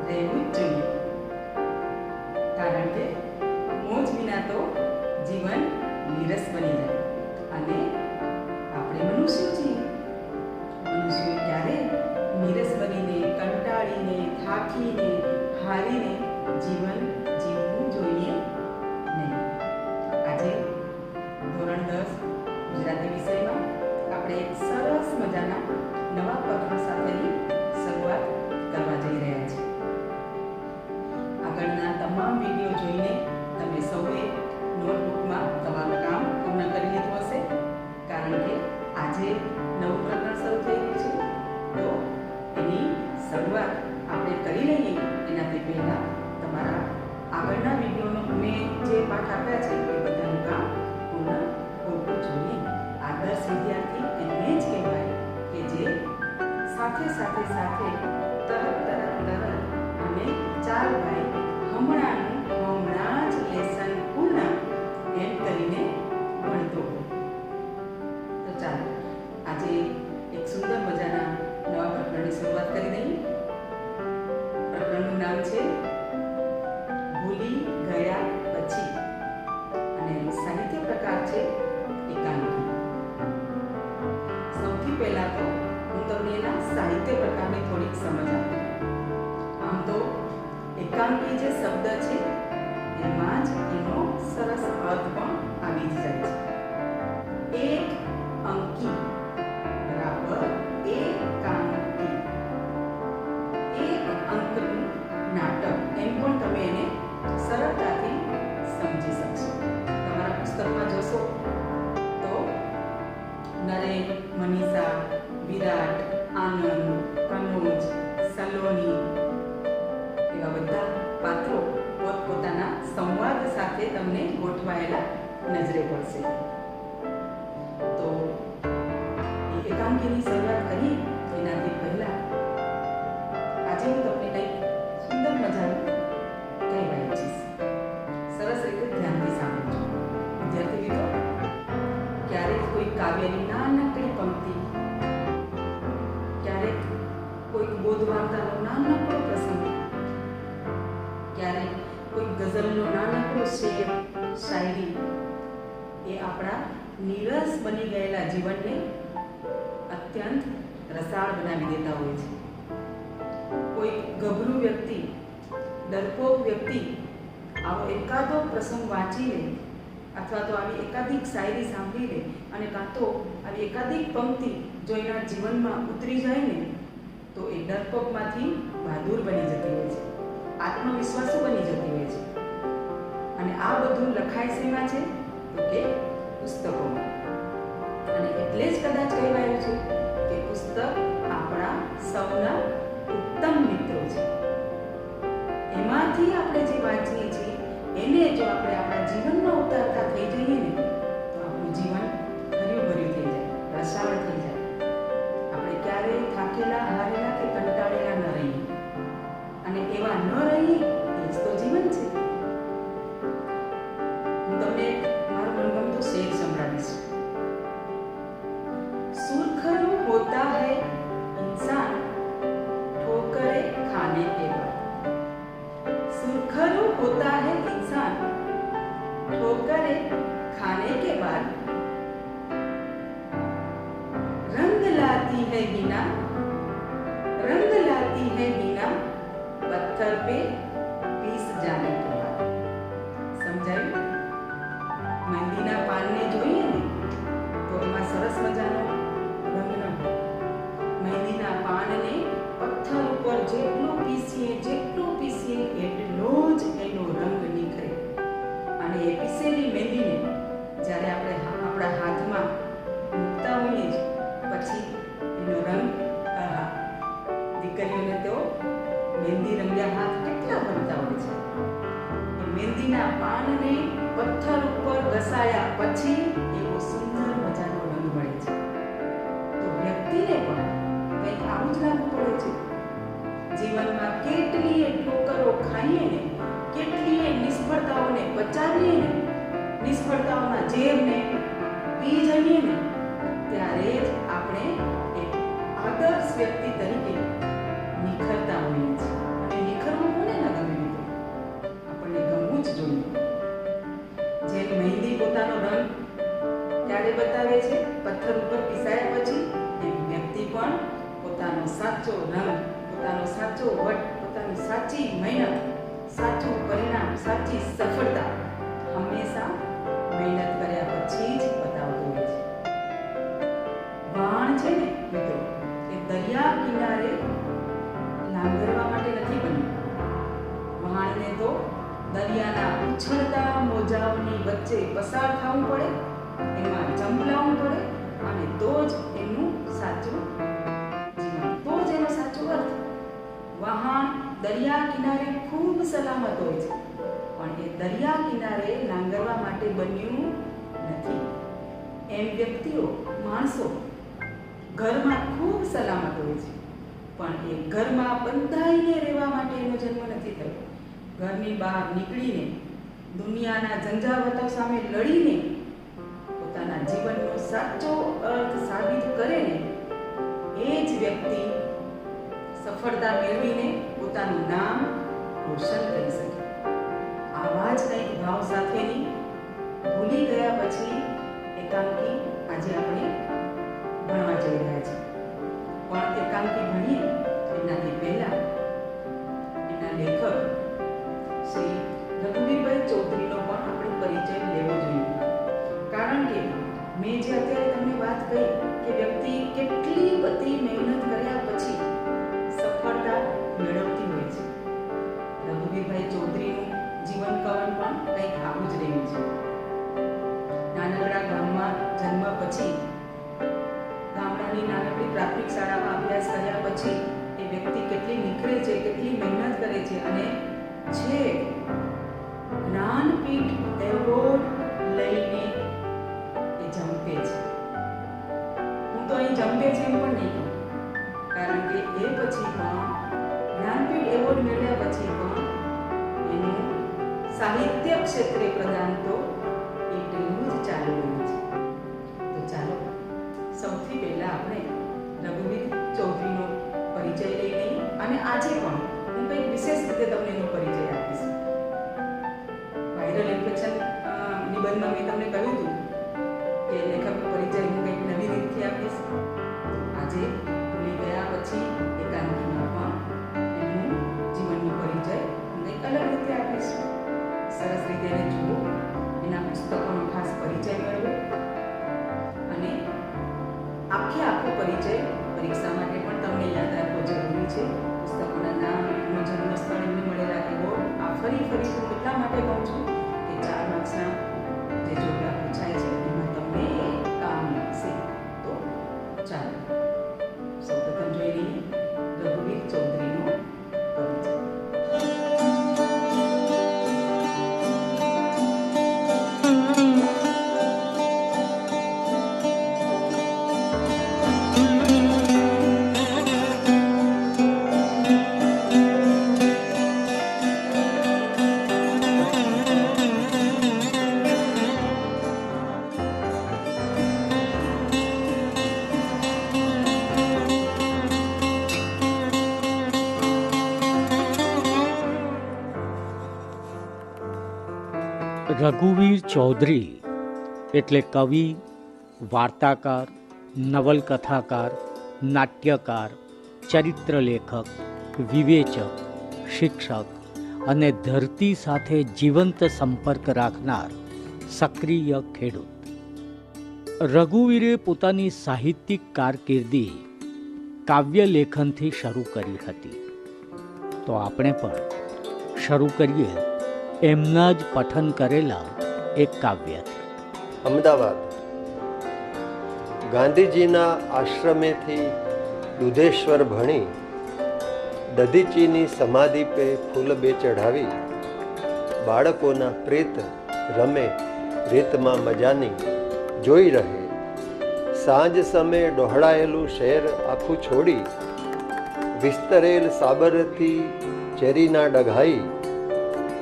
રહેવું જ જોઈએ, કારણ કે મોજ વિના તો જીવન નીરસ બની જાય. અને આપણે મનુષ્યો છીએ. મનુષ્યો ક્યારે નીરસ બનીને, કંટાળીને, થાકીને, હારીને જીવન જીવવું જોઈએ નહીં. આજે ધોરણ 10 ગુજરાતી વિષયમાં આપણે એક સરસ મજાના નવા પ્રકરણ સાથેની શરૂઆત કરવા જઈ રહ્યા છીએ. આગળના તમામ વિડીયો જોઈને તમે સૌએ નોટબુકમાં તમારું કામ પૂર્ણ કરી લીધું હશે, કારણ કે આજે નવું પ્રકરણ શરૂ થઈ ગયું છે. તો એની શરૂઆત આપણે કરી લઈએ એનાથી પહેલાં તમારા આગળના વિડીયોનો મેં જે પાઠ આપ્યા છે એ બધાનું કામ પૂર્ણ હોવું જોઈએ. આદર્શ વિદ્યાર્થી એને જ કહેવાય કે જે સાથે તરત અને ચાલ ભાઈ હમણાં જ લેસન પૂર્ણ એમ કરીને ભણતો હોય. તો ચાલો આજે એક સુંદર મજાના નવા પ્રકરણની શરૂઆત કરી દઈએ. પ્રકરણનું નામ છે ભૂલી ગયા પછી, અને સાહિત્ય પ્રકાર છે એકાંકી. સૌથી પહેલા તો હું તમને એના સાહિત્ય પ્રકારની થોડીક સમજ આપું. આમ તો એકાંકી જે શબ્દ છે એમાં જ એનો સરસ અર્થ પણ આવી જાય છે. એક અંકી બરાબર એકાંકી. એક અંકનું નાટક એમ પણ તમે એને સરળતાથી સમજી શકશો. તમારા પુસ્તકમાં જોશો તો નરેન, મનીષા, વિરાટ, આનંદ, કનોજ, સલોની એવા બધા પાત્રો પોતપોતાના સંવાદ સાથે તમને ગોઠવાયેલા નજરે પડશે. તો એકાંકીની શરૂઆત કરી એનાથી પહેલા આજે હું તમને કંઈક સુંદર મજાનું કહેવા ઈચ્છીશ. સરસ રીતે ધ્યાનથી સાંભળજો. વિદ્યાર્થી મિત્રો, ક્યારેક કોઈ કાવ્યની નાનકડી પંક્તિ, ક્યારેક કોઈ બોધ વાર્તાનો નાનકડો પ્રસંગ, ક્યારેક કોઈ ગઝલનો નાનકડો શેર, શાયરી એ આપણા નીરસ બની ગયેલા જીવનને અત્યંત રસાળ બનાવી દેતા હોય છે. કોઈ ગભરું વ્યક્તિ, ડરપોક વ્યક્તિ આવો એકાદો પ્રસંગ વાંચી લે, અથવા તો આવી એકાધિક શાયરી સાંભળી લે, અને કાં તો આવી એકાધિક પંક્તિ જો એના જીવનમાં ઉતરી જાય ને, તો એ ડરપોકમાંથી બહાદુર બની જતી હોય છે, આત્મવિશ્વાસુ બની જતી હોય છે. અને આ બધું લખાય શેમાં છે? તો કે પુસ્તકોમાં. અને એટલે જ કદાચ કહેવાયું છે કે પુસ્તક આપણા સૌના ઉત્તમ મિત્રો છે. એમાંથી આપણે જે વાંચીએ છીએ એને જો આપણે આપણા જીવનમાં ઉતારતા થઈ જઈએ ને, તો આપણું જીવન હર્યું ભર્યું થઈ જાય, રસાળ થઈ જાય. આપણે ક્યારેય થાકેલા, હારેલા કે કંટાળેલા ન રહીએ. અને એવા ન રહીએ એ જ તો જીવન છે. હું તમને મારો મનગમતો શેર સંભળાવીશ. सुरखरू होता है इंसान ठोकरे खाने के बाद. सुरखरू होता है इंसान ठोकरे खाने के बाद. रंग लाती है बिना पत्थर पे पीस जाने के बाद. समझाયું? મહેંદીના પાનને જોઈએ ને તો એમાં સરસ મજાનો રંગ ન હોય. મહેંદીના પાનને પથ્થર ઉપર જેટલું પીસીએ એટલો જ એનો રંગ નીકળે. અને એ પીસેલી મહેંદીને જ્યારે આપણે આપણા હાથમાં મૂકતા હોઈએ છીએ, પછી એનો રંગ, દીકરીઓને તો મહેંદી રંગ્યા હાથ કેટલા ગમતા હોય છે. એ મહેંદીના પાનને પથ્થર ઉપર ઘસાયા પછી એવો સુંદર મજાનો રંગ મળે છે. તો વ્યક્તિને પણ કંઈક આવું જ લાગુ પડે છે. જીવનમાં કેટલીય ઠોકરો ખાઈએ ને, કેટલીય નિષ્ફળતાઓને બચાવીએ ને, નિષ્ફળતાઓના ઝેરને પી જઈએ ને, ત્યારે જ આપણે એક આદર્શ વ્યક્તિ તરીકે નિખરતા હોઈએ છીએ. અને નિખરવું સાચી મહેનત, સાચું પરિણામ, સાચી સફળતા હંમેશા મહેનત કર્યા પછી જ બતાવતું હોય છે. વહાણ છે ને મિત્રો, એ દરિયા કિનારે લાંગરવા માટે નથી બન્યું. વહાણને તો દરિયાના ઉછળતા મોજાઓની વચ્ચે પસાર થવું પડે, એમાં જંપલાવવું પડે, અને તો જ એનું સાચું જીવન, તો જ એનો સાચો અર્થ. વહાણ દરિયા કિનારે ખૂબ સલામત હોય છે, પણ એ દરિયા કિનારે લાંગરવા માટે બન્યું નથી. એમ વ્યક્તિઓ, માણસો ઘરમાં ખૂબ સલામત હોય છે, પણ એ ઘરમાં બંધાઈને રહેવા માટે એનો જન્મ નથી થયો. ઘરની બહાર નીકળીને દુનિયાના ઝંઝાવતો સામે લડીને પોતાના જીવનનો સાચો અર્થ સાબિત કરે ને એ જ વ્યક્તિ સફળતા મેળવીને પોતાનું નામ રોશન કરી શકે. આવા જ કંઈક ભાવ સાથેની ભૂલી ગયા પછી એકાંકી આજે આપણે ભણવા જઈ રહ્યા છીએ. પણ એકાંકી ભણીએ એનાથી પહેલા એના લેખક શ્રી રઘુવીરભાઈ ચૌધરીનો પણ આપણે પરિચય લેવો જોઈએ. કારણ કે મેં જે અત્યારે તમને વાત કહી કે વ્યક્તિ કેટલી બધી મહેનત કર્યા પછી સફળતા મેળવતી હોય છે. રઘુવીરભાઈ ચૌધરીનું જીવન કવન પણ કંઈક આવું જ રહ્યું છે. નાનકડા ગામમાં જન્મ પછી ગામડાની નાનકડી પ્રાથમિક શાળામાં અભ્યાસ કર્યા પછી એ વ્યક્તિ કેટલી નિખરે છે, કેટલી મહેનત કરે છે, અને છે જ્ઞાનપીઠ એવોર્ડ લઈને એ જંપે છે. હું તો અહીં જંપે છે એમ પણ નહીં કહું, કારણ કે એ પછી પણ જ્ઞાનપીઠ એવોર્ડ મેળવ્યા પછી પણ એનું સાહિત્ય ક્ષેત્રે પ્રદાન તો એટલું જ ચાલુ રહ્યું છે. તો ચાલો સૌથી પહેલા આપણે રઘુવીર ચૌધરીનો પરિચય લઈ લઈએ, અને આજે પણ હું કંઈક વિશેષ રીતે તમને એનો પરિચય આપીશ. વાયરલ ઇન્ફેક્શન નિબંધમાં મેં તમને કહ્યું હતું કે લેખકનો પરિચય હું કંઈક નવી રીતથી આપીશ. આજે ભૂલી ગયા પછી એકાંકીમાં પણ એનું જીવનનો પરિચય હું કંઈક અલગ રીતે આપીશ. સરસ રીતે એને જુઓ, એના પુસ્તકોનો ખાસ પરિચય મેળવો, અને આખો પરિચય પરીક્ષા માટે પણ તમને યાદ રાખવો જરૂરી છે. પુસ્તકોના નામ, એમનો જન્મસ્થળ, એમને મળેલા એવોર્ડ આ ફરી હું એટલા માટે કહું છું કે 4 માર્ક્સના જે ચોપડા પૂછાય છે એમાં તમને કામ લાગશે. તો ચાલો સૌપ્રથમ જોઈ લઈએ રઘુવીર ચૌધરીનો પરિચય. રઘુવીર ચૌધરી એટલે કવિ, વાર્તાકાર, નવલકથાકાર, નાટ્યકાર, ચરિત્રલેખક, વિવેચક, શિક્ષક અને ધરતી સાથે જીવંત સંપર્ક રાખનાર સક્રિય ખેડૂત. રઘુવીરે પોતાની સાહિત્યિક કારકિર્દી કાવ્ય લેખનથી શરૂ કરી હતી. તો આપણે પણ શરૂ કરીએ એમના જ પઠન કરેલા એક કાવ્યથી. અમદાવાદ ગાંધીજીના આશ્રમેથી દુધેશ્વર ભણી, દધીચીની સમાધિ પે ફૂલ બે ચઢાવી, બાળકોના પ્રેત રમે રેતમાં મજાની જોઈ રહે, સાંજ સમે ડહોળાયેલું શહેર આખું છોડી, વિસ્તરેલ સાબરથી ચેરીના ડઘાઈ,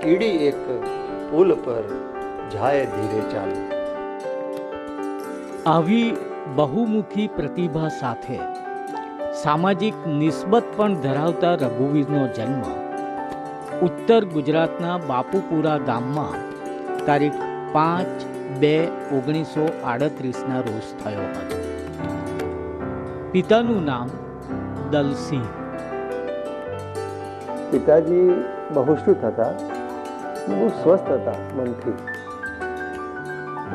કીડી એક પુલ પર જાય ધીરે ચાલે. આવી બહુમુખી પ્રતિભા સાથે સામાજિક નિસ્બત પણ ધરાવતા રઘુવીરનો જન્મ ઉત્તર ગુજરાતના બાપુપુરા ગામમાં તારીખ 5/2/1938 રોજ થયો હતો. પિતાનું નામ દલસિંહ. પિતાજી બહુશ્રુત હતા, બહુ સ્વસ્થ હતા મનથી.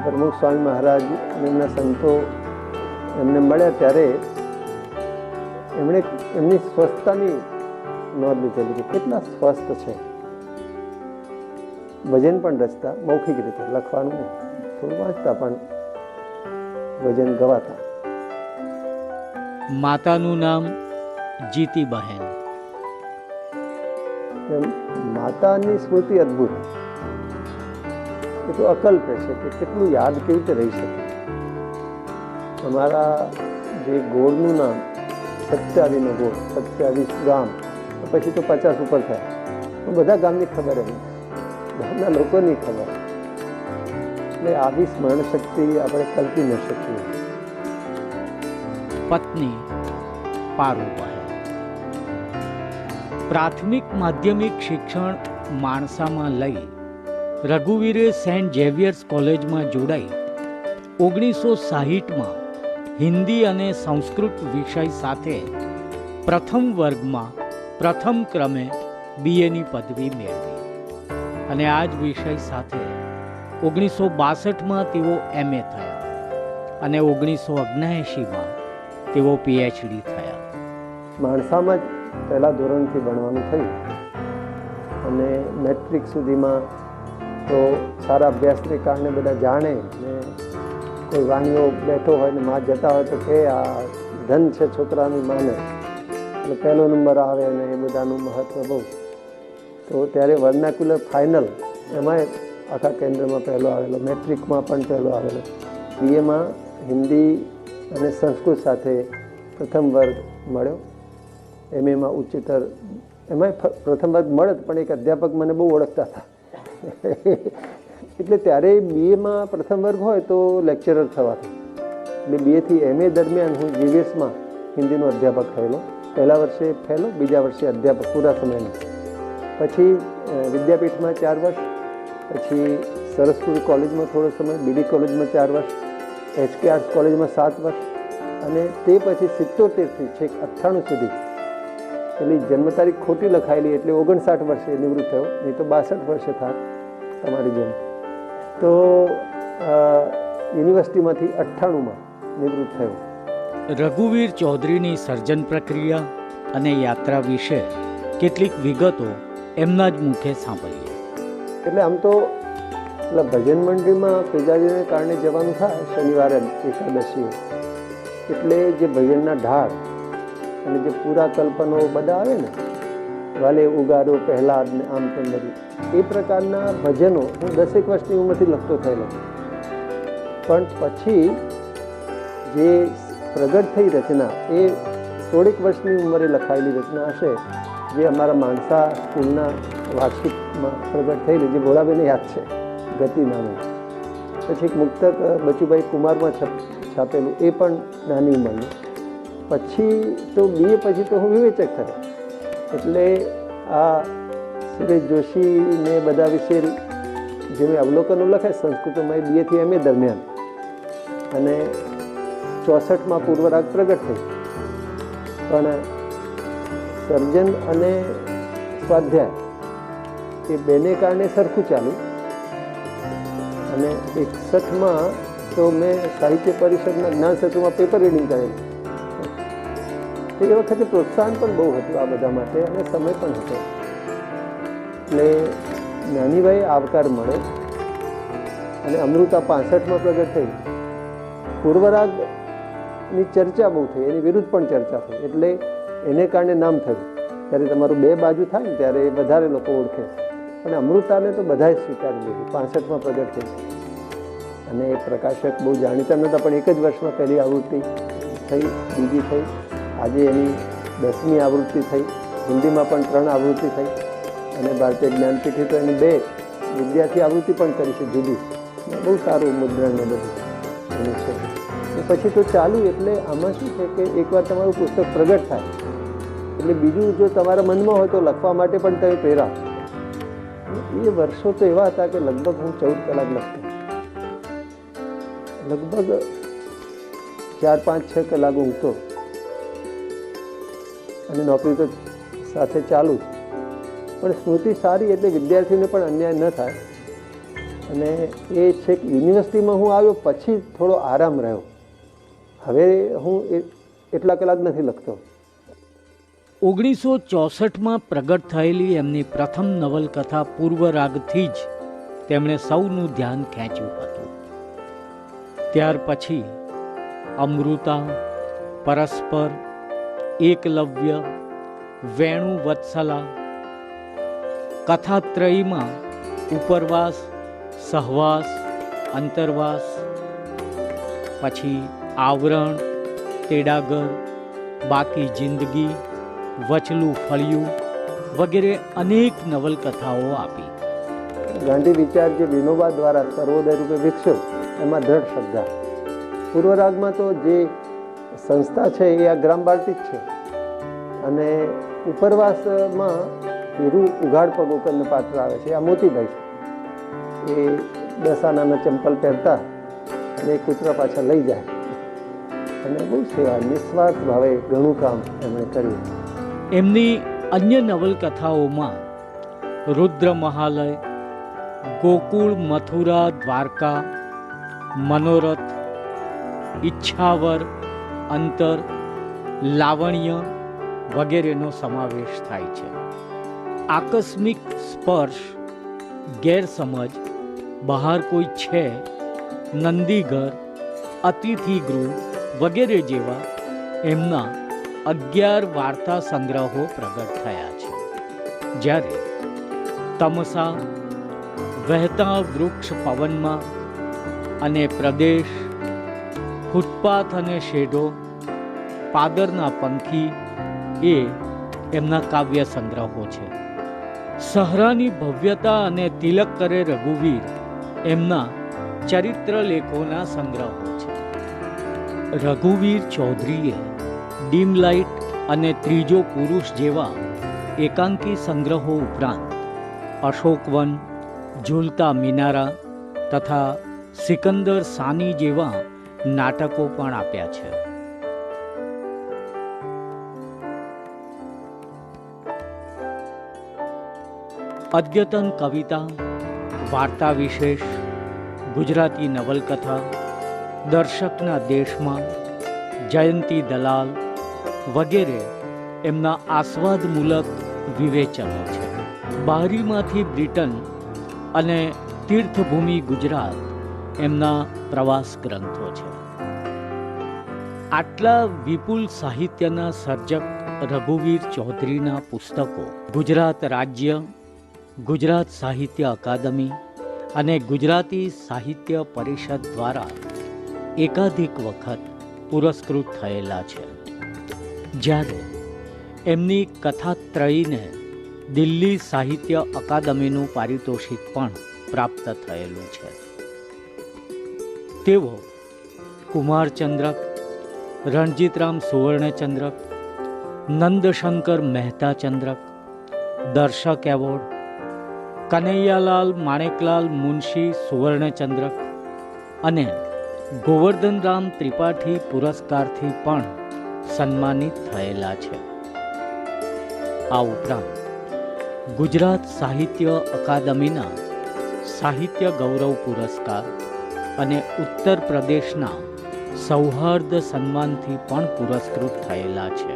પ્રમુખ સ્વામી મહારાજ અને એમના સંતો એમને મળ્યા ત્યારે એમણે એમની સ્વસ્થતાની નોંધ લીધેલી કે કેટલા સ્વસ્થ છે. ભજન પણ રચતા, મૌખિક રીતે, લખવાનું નહીં, થોડું વાંચતા પણ ભજન ગવાતા. માતાનું નામ જીતીબહેન. માતાની સ્મૃતિ અદ્ભુત, એ તો અકલ્પ્ય છે કે કેટલું યાદ કેવી રીતે રહી શકે. અમારા જે ગોળનું નામ સત્યાવીનો ગોળ, 27 ગામ, પછી તો 50 ઉપર થયા, પણ બધા ગામની ખબર એમ, ગામના લોકોની ખબર. એટલે આવી સ્મરણ શક્તિ આપણે કલ્પી ન શકીએ. પત્ની પારુબહેન. પ્રાથમિક માધ્યમિક શિક્ષણ માણસામાં લઈ રઘુવીરે સેન્ટ ઝેવિયર્સ કોલેજમાં જોડાઈ 1960માં હિન્દી અને સંસ્કૃત વિષય સાથે પ્રથમ વર્ગમાં પ્રથમ ક્રમે બીએની પદવી મેળવી અને આ જ વિષય સાથે 1962માં તેઓ એમએ થયા અને 1979માં તેઓ પીએચડી થયા. માણસામાં જ પહેલા ધોરણથી ભણવાનું થયું અને મેટ્રિક સુધીમાં તો સારા અભ્યાસને કારણે બધા જાણે ને કોઈ વાણીઓ બેઠો હોય ને માં જતા હોય તો કે આ ધન છે છોકરાની માને, એટલે પહેલો નંબર આવે અને એ બધાનું મહત્ત્વ બહુ. તો ત્યારે વર્નાક્યુલર ફાઇનલ એમાંય આખા કેન્દ્રમાં પહેલો આવેલો, મેટ્રિકમાં પણ પહેલો આવેલો, બીએમાં હિન્દી અને સંસ્કૃત સાથે પ્રથમ વર્ગ મળ્યો, એમએમાં ઉચ્ચતર એમાંય પ્રથમ વર્ગ મળે, પણ એક અધ્યાપક મને બહુ ઓળખતા હતા એટલે ત્યારે બીએમાં પ્રથમ વર્ગ હોય તો લેક્ચરર થવાથી, એટલે બીએથી એમએ દરમિયાન હું ઝેવિયર્સમાં હિન્દીનો અધ્યાપક થયેલો. પહેલા વર્ષે ફેલો, બીજા વર્ષે અધ્યાપક પૂરા સમયનો. પછી વિદ્યાપીઠમાં 4 વર્ષ, પછી સરસ્વતી કોલેજમાં થોડો સમય, બીડી કોલેજમાં 4 વર્ષ, એચકે આર્ટ્સ કોલેજમાં 7 વર્ષ, અને તે પછી 77થી છેક 98 સુધી, એટલે જન્મ તારીખ ખોટી લખાયેલી એટલે 59 વર્ષે નિવૃત્ત થયો, નહીં તો 62 વર્ષે થાય તમારી જેમ. તો યુનિવર્સિટીમાંથી 98માં નિવૃત્ત થયો. રઘુવીર ચૌધરીની સર્જન પ્રક્રિયા અને યાત્રા વિશે કેટલીક વિગતો એમના જ મુખે સાંભળીએ. એટલે આમ તો એટલે ભજન મંડળીમાં પ્રજાજીને કારણે જવાનું થાય શનિવારે એકાદશીએ, એટલે જે ભજનના ઢાળ અને જે પૂરા કલ્પનો બધા આવે ને, વાલે ઉગાડો પહેલાદ ને આમ તેમ બધું, એ પ્રકારના ભજનો હું 10 વર્ષની ઉંમરથી લખતો થયેલો. પણ પછી જે પ્રગટ થઈ રચના એ 16 વર્ષની ઉંમરે લખાયેલી રચના હશે, જે અમારા માણસા સ્કૂલના વાર્ષિકમાં પ્રગટ થયેલી, જે ભોળાબેને યાદ છે, ગતિ નામે. પછી એક મુક્તક બચુભાઈ કુમારમાં છાપેલું, એ પણ નાની ઉંમરનું. પછી તો બીએ પછી તો હું વિવેચક થયો, એટલે આ સુરેશ જોશીને બધા વિશે જે મેં અવલોકનો લખાય સંસ્કૃતમાં, એ બીએથી એમએ દરમિયાન, અને 64માં પૂર્વરાગ પ્રગટ થઈ. પણ સર્જન અને સ્વાધ્યાય એ બેને કારણે સરખું ચાલ્યું. અને 61માં તો મેં સાહિત્ય પરિષદના જ્ઞાન સત્રમાં પેપર રીડિંગ કરેલું. એ વખતે પ્રોત્સાહન પણ બહુ હતું આ બધા માટે, અને સમય પણ હતો. એટલે નાનીભાઈ આવકાર મળે, અને અમૃતા 65માં પ્રગટ થઈ. પૂર્વરાગની ચર્ચા બહુ થઈ, એની વિરુદ્ધ પણ ચર્ચા થઈ, એટલે એને કારણે નામ થયું. ત્યારે તમારું બે બાજુ થાય ને ત્યારે વધારે લોકો ઓળખે. અને અમૃતાને તો બધાએ સ્વીકારી લીધું, 65માં પ્રગટ થઈ. અને એ પ્રકાશક બહુ જાણીતા નહોતા, પણ એક જ વર્ષમાં પહેલી આવૃત્તિ થઈ, બીજી થઈ, આજે એની 10મી આવૃત્તિ થઈ. હિન્દીમાં પણ 3 આવૃત્તિ થઈ, અને ભારતીય જ્ઞાનપીઠે તો એની 2 વિદ્યાર્થી આવૃત્તિ પણ કરી છે જુદી. બહુ સારું મુદ્રણ ને બધું એનું છે. પછી તો ચાલુ. એટલે આમાં શું છે કે એકવાર તમારું પુસ્તક પ્રગટ થાય એટલે બીજું જો તમારા મનમાં હોય તો લખવા માટે પણ તમે પ્રેરાવ. એ વર્ષો તો એવા હતા કે લગભગ હું 14 કલાક લખતો, લગભગ 4, 5, 6 કલાક ઊંઘતો, અને નોકરી તો સાથે ચાલુ જ. પણ સ્મૃતિ સારી એટલે વિદ્યાર્થીને પણ અન્યાય ન થાય. અને એ છે કે યુનિવર્સિટીમાં હું આવ્યો પછી થોડો આરામ રહ્યો. હવે હું એટલા કલાક નથી લખતો. 1964માં પ્રગટ થયેલી એમની પ્રથમ નવલકથા પૂર્વરાગથી જ તેમણે સૌનું ધ્યાન ખેંચ્યું હતું. ત્યાર પછી અમૃતા, પરસ્પર, એકલવ્ય, વેણુ વત્સલા, કથાત્રયીમાં ઉપરવાસ, સહવાસ, અંતરવાસ, પછી આવરણ, તેડાગર, બાકી જિંદગી, વચલું ફળિયું વગેરે અનેક નવલકથાઓ આપી. ગાંધી વિચાર જે વિનોબા દ્વારા સર્વોદય રૂપે વિકસ્યો એમાં દ્રઢ શ્રદ્ધા. પૂર્વરાગમાં તો જે સંસ્થા છે એ આ ગ્રામ બાલ્ટી જ છે. અને ઉપરવાસમાં હીરુ ઉઘાડ પગ ઉપરનું પાત્ર આવે છે, આ મોતીભાઈ છે. એ 10 આનાના ચંપલ પહેરતા અને કૂતરા પાછા લઈ જાય અને બહુ સેવા નિસ્વાર્થ ભાવે ઘણું કામ એમણે કર્યું. એમની અન્ય નવલકથાઓમાં રુદ્ર મહાલય, ગોકુળ, મથુરા, દ્વારકા, મનોરથ, ઈચ્છાવર, અંતર, લાવણ્ય વગેરેનો સમાવેશ થાય છે. આકસ્મિક સ્પર્શ, ગેરસમજ, બહાર કોઈ છે, નંદીઘર, અતિથિ ગૃહ વગેરે જેવા એમના 11 વાર્તા સંગ્રહો પ્રગટ થયા છે. જ્યારે તમસા, વહેતા વૃક્ષ પવનમાં અને પ્રદેશ, ફૂટપાથ અને શેઢો, પાદરના પંખી એ એમના કાવ્ય સંગ્રહો છે. સહરાની ભવ્યતા અને તિલક કરે રઘુવીર એમના ચરિત્ર લેખોના સંગ્રહો છે. રઘુવીર ચૌધરીએ ડીમ લાઇટ અને ત્રીજો પુરુષ જેવા એકાંકી સંગ્રહો ઉપરાંત અશોકવન, ઝૂલતા મિનારા તથા સિકંદર સાની જેવા નાટકો પણ આપ્યા છે. અદ્યતન કવિતા, વાર્તા વિશેષ, ગુજરાતી નવલકથા, દર્શકના દેશમાં, જયંતી દલાલ વગેરે એમના આસ્વાદમૂલક વિવેચનો છે. બારીમાંથી બ્રિટન અને તીર્થભૂમિ ગુજરાત એમના પ્રવાસ ગ્રંથો છે. આટલા વિપુલ સાહિત્યના સર્જક રઘુવીર ચૌધરીના પુસ્તકો ગુજરાત રાજ્ય, ગુજરાત સાહિત્ય અકાદમી અને ગુજરાતી સાહિત્ય પરિષદ દ્વારા એકાધિક વખત પુરસ્કૃત થયેલા છે. જ્યારે એમની કથાત્રયીને દિલ્હી સાહિત્ય અકાદમીનું પારિતોષિક પણ પ્રાપ્ત થયેલું છે. તેઓ કુમારચંદ્રક, રણજીતરામ સુવર્ણચંદ્રક, નંદશંકર મહેતા ચંદ્રક, દર્શક એવોર્ડ, કનૈયાલાલ માણેકલાલ મુનશી સુવર્ણચંદ્રક અને ગોવર્ધનરામ ત્રિપાઠી પુરસ્કારથી પણ સન્માનિત થયેલા છે. આ ઉપરાંત ગુજરાત સાહિત્ય અકાદમીના સાહિત્ય ગૌરવ પુરસ્કાર અને ઉત્તર પ્રદેશના સૌહાર્દ સન્માનથી પણ પુરસ્કૃત થયેલા છે.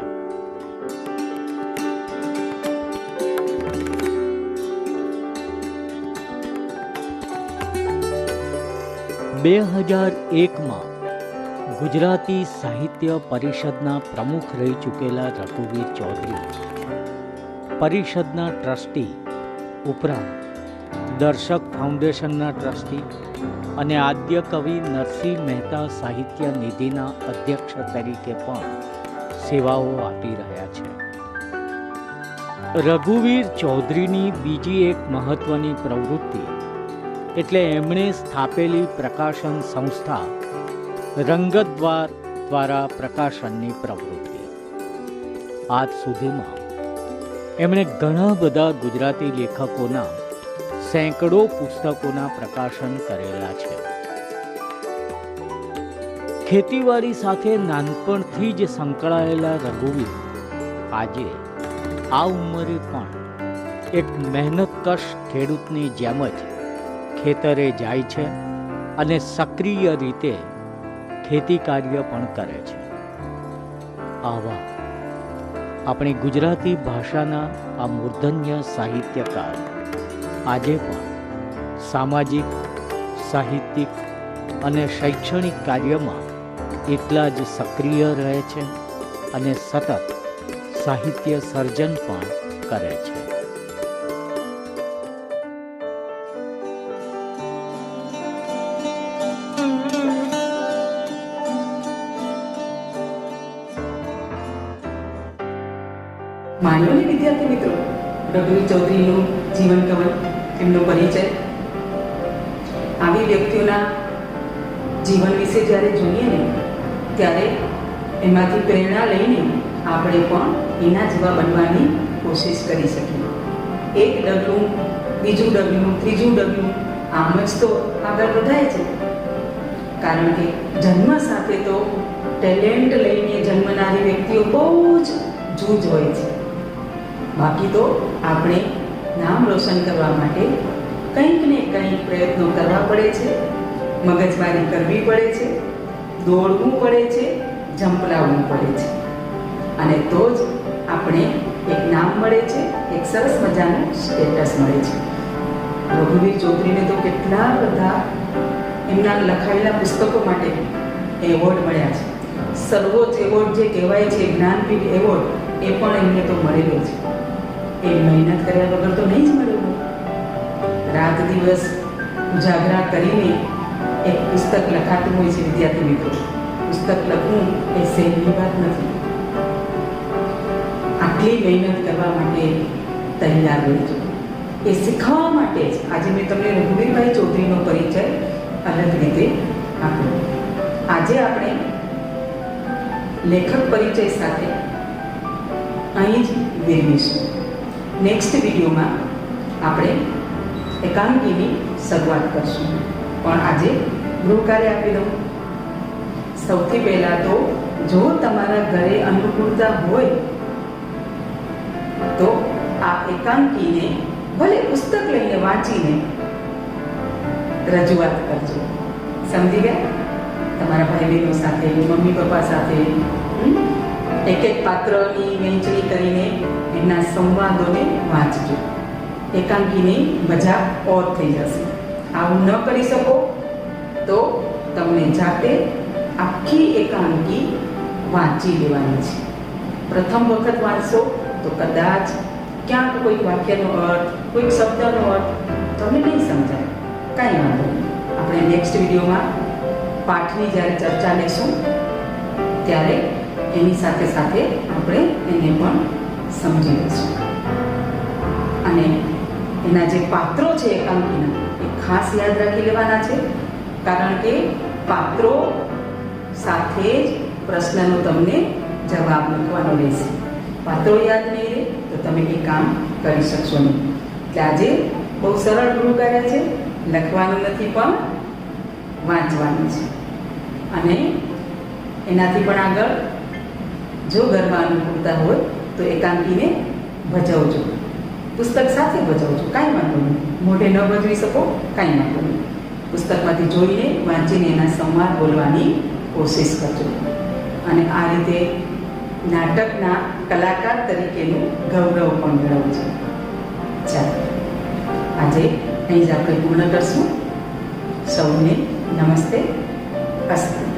બે 2001માં ગુજરાતી સાહિત્ય પરિષદના પ્રમુખ રહી ચૂકેલા રઘુવીર ચૌધરી પરિષદના ટ્રસ્ટી ઉપરાંત દર્શક ફાઉન્ડેશનના ટ્રસ્ટી અને આદ્ય કવિ નરસિંહ મહેતા સાહિત્ય નિધિના અધ્યક્ષ તરીકે પણ સેવાઓ આપી રહ્યા છે. રઘુવીર ચૌધરીની બીજી એક મહત્વની પ્રવૃત્તિ એટલે એમણે સ્થાપેલી પ્રકાશન સંસ્થા રંગદ્વાર દ્વારા પ્રકાશનની પ્રવૃત્તિ. આજ સુધીમાં એમણે ઘણા બધા ગુજરાતી લેખકોના સેંકડો પુસ્તકોના પ્રકાશન કરેલા છે. ખેતીવાડી સાથે નાનપણથી જ સંકળાયેલા રઘુવીર આજે આ ઉંમરે પણ એક મહેનતકશ ખેડૂતની જેમ જ ખેતરે જાય છે અને સક્રિય રીતે ખેતી કાર્ય પણ કરે છે. આવા આપણી ગુજરાતી ભાષાના આ મૂર્ધન્ય સાહિત્યકાર આજે પણ સામાજિક, સાહિત્યિક અને શૈક્ષણિક કાર્યમાં એટલા જ સક્રિય રહે છે અને સતત સાહિત્ય સર્જન પણ કરે છે. માનવની વિદ્યાર્થી મિત્રો, રઘુવીર ચૌધરીનું જીવન કવન, એમનો પરિચય. આવી વ્યક્તિઓના જીવન વિશે જ્યારે જોઈએ ને ત્યારે એમાંથી પ્રેરણા લઈને આપણે પણ એના જેવા બનવાની કોશિશ કરી શકીએ. એક ડગલું, બીજું ડગલું, ત્રીજું ડગલું, આમ જ તો આગળ વધાય છે. કારણ કે જન્મ સાથે તો ટેલેન્ટ લઈને જન્મનારી વ્યક્તિઓ બહુ જ જૂજ હોય છે. બાકી તો આપણે નામ રોશન કરવા માટે કંઈક ને કંઈક પ્રયત્નો કરવા પડે છે, મગજમારી કરવી પડે છે, દોડવું પડે છે, ઝંપલાવવું પડે છે, અને તો જ આપણે એક નામ મળે છે, એક સરસ મજાનું સ્ટેટસ મળે છે. રઘુવીર ચૌધરીને તો કેટલા બધા એમના લખાયેલા પુસ્તકો માટે એવોર્ડ મળ્યા છે. સર્વોચ્ચ એવોર્ડ જે કહેવાય છે, જ્ઞાનપીઠ એવોર્ડ, એ પણ એમને તો મળેલો છે. એ મહેનત કર્યા વગર તો નહીં જ મળેલું. રાત દિવસ ઉજાગરા કરીને એક પુસ્તક લખાતું હોય છે. વિદ્યાર્થી મિત્રો, પુસ્તક લખવું એ સહેલી વાત નથી. આટલી મહેનત કરવા માટે તૈયાર રહેજો. એ શીખવા માટે જ આજે મેં તમને રઘુવીરભાઈ ચૌધરીનો પરિચય અલગ રીતે આપ્યો. આજે આપણે લેખક પરિચય સાથે અહીં જ વિરમીશું. નેક્સ્ટ વિડીયોમાં આપણે એકાંકીની શરૂઆત કરશું. પણ આજે ગૃહ કાર્ય આપી દઉં. સૌથી પહેલાં તો જો તમારા ઘરે અનુકૂળતા હોય તો આ એકાંકીને ભલે પુસ્તક લઈને વાંચીને રજૂઆત કરજો. સમજી ગયા? તમારા ભાઈ બહેનો સાથે, મમ્મી પપ્પા સાથે એક એક પાત્રની વહેંચણી કરીને એમના સંવાદોને વાંચજો. એકાંકીની મજા ઓર થઈ જશે. આવું ન કરી શકો તો તમને જાતે આખી એકાંકી વાંચી લેવાની છે. પ્રથમ વખત વાંચશો તો કદાચ ક્યાંક કોઈક વાક્યનો અર્થ, કોઈક શબ્દનો અર્થ તમને નહીં સમજાય. કાંઈ વાંધો નહીં. આપણે નેક્સ્ટ વિડીયોમાં પાઠની જ્યારે ચર્ચા લઈશું ત્યારે એની સાથે સાથે આપણે એને પણ સમજી લઈશું. અને એના જે પાત્રો છે એકાંકીના, એ ખાસ યાદ રાખી લેવાના છે. કારણ કે પાત્રો સાથે જ પ્રશ્નનો તમને જવાબ લખવાનો રહેશે. પાત્રો યાદ નહીં રહે તો તમે એ કામ કરી શકશો નહીં. એટલે આજે બહુ સરળ ગૃહ કાર્ય છે. લખવાનું નથી પણ વાંચવાનું છે. અને એનાથી પણ આગળ જો ઘરમાં અનુકૂળતા હોય તો એકાંકીને ભજવજો. પુસ્તક સાથે ભજવજો, કાંઈ વાંધો નહીં. મોઢે ન ભજવી શકો, કાંઈ વાંધો નહીં. પુસ્તકમાંથી જોઈને વાંચીને એના સંવાદ બોલવાની કોશિશ કરજો. અને આ રીતે નાટકના કલાકાર તરીકેનું ગૌરવ પણ મેળવજો. ચાલો, આજે અહીં જ આપણે પૂર્ણ કરશું. સૌને નમસ્તે, અસ્તુ.